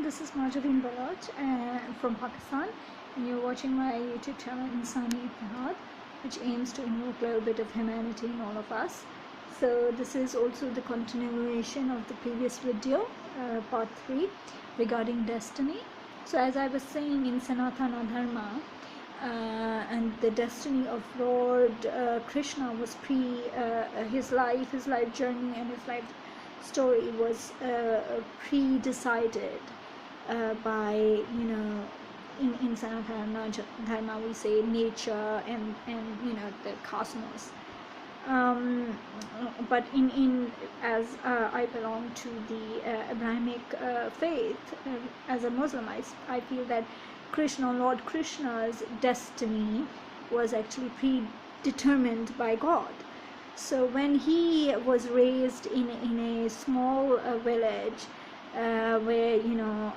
this is Marjorine Baloch from Pakistan, and you're watching my YouTube channel Insani Ittihad, which aims to invoke a little bit of humanity in all of us. So this is also the continuation of the previous video, part 3, regarding destiny. So as I was saying, in Sanatana Dharma, and the destiny of Lord Krishna was his life journey and his life story was pre-decided by, in Sanatana Dharma we say nature and the cosmos. But as I belong to the Abrahamic faith, as a Muslim, I feel that Lord Krishna's destiny was actually predetermined by God. So when he was raised in a small village where,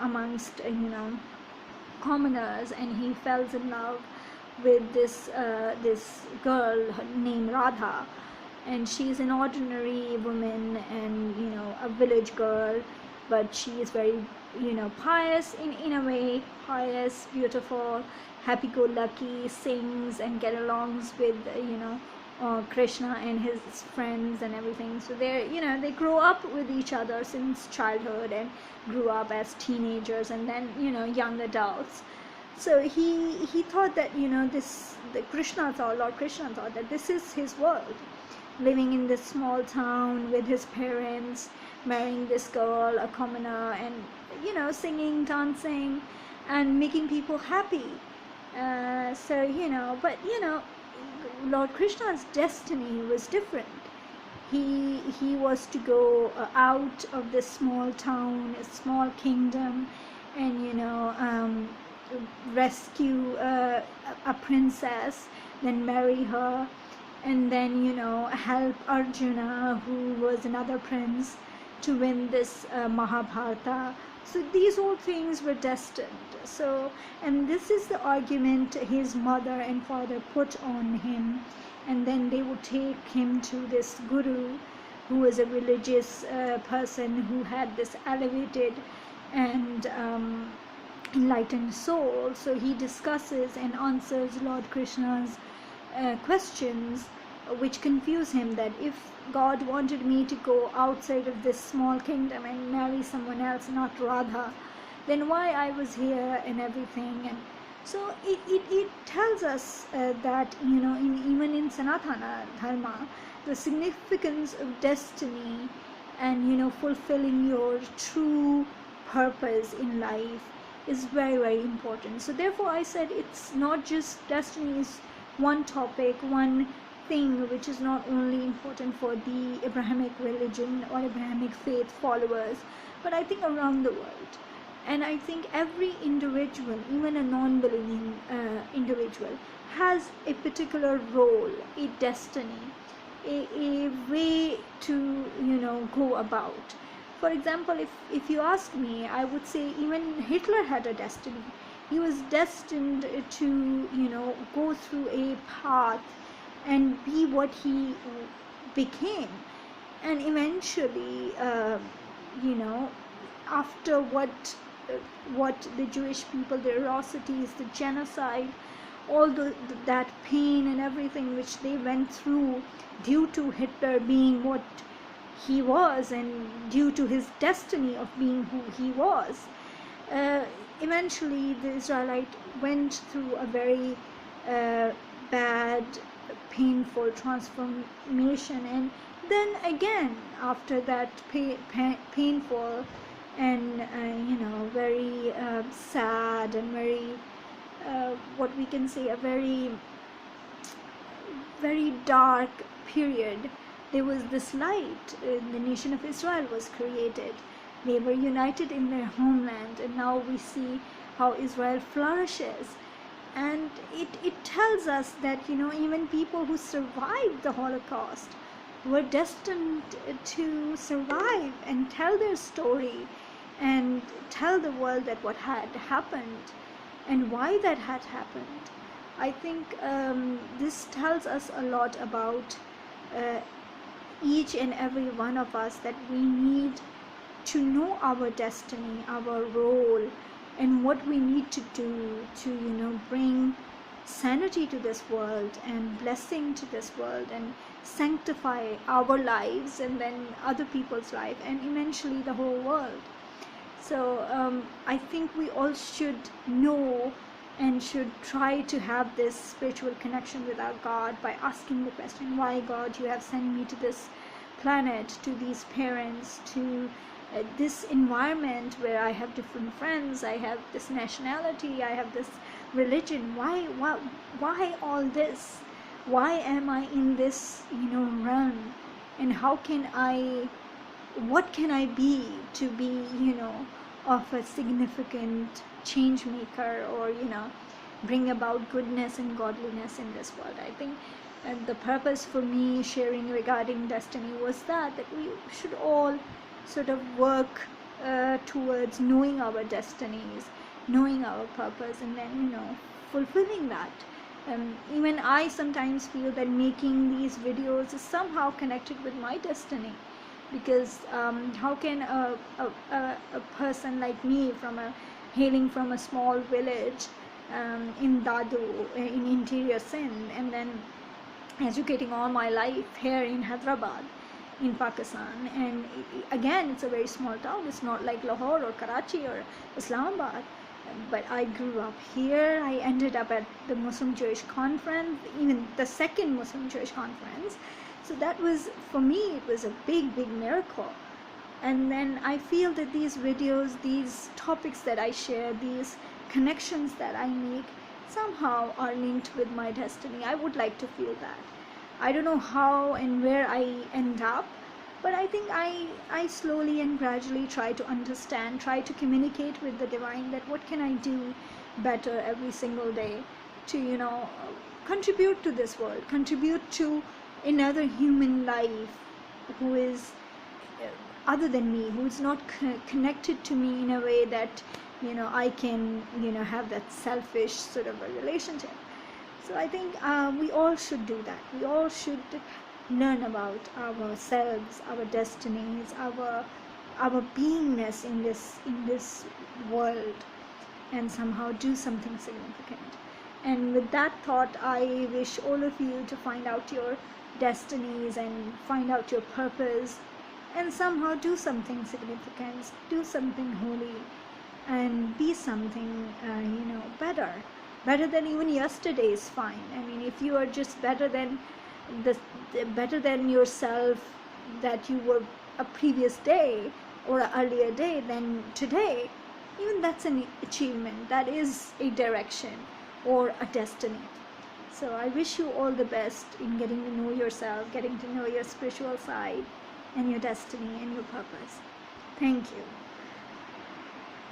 amongst commoners, and he fell in love with this girl named Radha, and she's an ordinary woman and a village girl, but she is very pious in a way, pious, beautiful, happy-go-lucky, sings and get alongs with Krishna and his friends and everything. So they grow up with each other since childhood and grew up as teenagers and then young adults. So he thought that Lord Krishna thought that this is his world, living in this small town with his parents, marrying this girl, a commoner, and singing, dancing and making people happy. But Lord Krishna's destiny was different. He was to go out of this small town, a small kingdom, and rescue a princess, then marry her, and then help Arjuna, who was another prince, to win this Mahabharata. So these all things were destined. So, and this is the argument his mother and father put on him, and then they would take him to this guru, who was a religious person who had this elevated and enlightened soul. So he discusses and answers Lord Krishna's questions, which confuse him, that if God wanted me to go outside of this small kingdom and marry someone else, not Radha, then why I was here and everything. And so it tells us that even in Sanatana Dharma, the significance of destiny and fulfilling your true purpose in life is very, very important. So therefore I said it's not just destiny is one topic, one thing which is not only important for the Abrahamic religion or Abrahamic faith followers, but I think around the world. And I think every individual, even a non-believing individual, has a particular role, a destiny, a way to go about. For example, if you ask me, I would say even Hitler had a destiny. He was destined to go through a path and be what he became, and eventually after what the Jewish people, the atrocities, the genocide, all that pain and everything which they went through due to Hitler being what he was and due to his destiny of being who he was, eventually the Israelite went through a very bad, painful transformation, and then again after that painful and very sad and very what we can say, a very, very dark period, there was this light. The nation of Israel was created. They were united in their homeland, and now we see how Israel flourishes. And it tells us that even people who survived the Holocaust were destined to survive and tell their story and tell the world that what had happened and why that had happened. I think this tells us a lot about each and every one of us, that we need to know our destiny, our role, and what we need to do to, bring sanity to this world and blessing to this world and sanctify our lives and then other people's life and eventually the whole world. So I think we all should know and should try to have this spiritual connection with our God by asking the question, why God, you have sent me to this planet, to these parents, to this environment where I have different friends, I have this nationality, I have this religion. Why all this? Why am I in this, realm? And what can I be to be, of a significant change maker, or, bring about goodness and godliness in this world? I think the purpose for me sharing regarding destiny was that we should all sort of work towards knowing our destinies, knowing our purpose, and then, fulfilling that. Even I sometimes feel that making these videos is somehow connected with my destiny, because how can a person like me, hailing from a small village in Dadu, in interior Sindh, and then educating all my life here in Hyderabad in Pakistan, and again, it's a very small town, it's not like Lahore or Karachi or Islamabad, but I grew up here. I ended up at the Muslim Jewish conference, even the second Muslim Jewish conference. So that was, for me, it was a big miracle. And then I feel that these videos, these topics that I share, these connections that I make, somehow are linked with my destiny. I would like to feel that. I don't know how and where I end up, but I think I slowly and gradually try to understand, try to communicate with the divine, that what can I do better every single day to, contribute to this world, contribute to another human life who is other than me, who is not connected to me in a way that, I can, have that selfish sort of a relationship. So I think we all should do that. We all should learn about ourselves, our destinies, our beingness in this world, and somehow do something significant. And with that thought, I wish all of you to find out your destinies and find out your purpose, and somehow do something significant, do something holy, and be something better than even yesterday is fine. I mean, if you are just better than yourself that you were a previous day or an earlier day than today, even that's an achievement. That is a direction or a destiny. So I wish you all the best in getting to know yourself, getting to know your spiritual side and your destiny and your purpose. Thank you.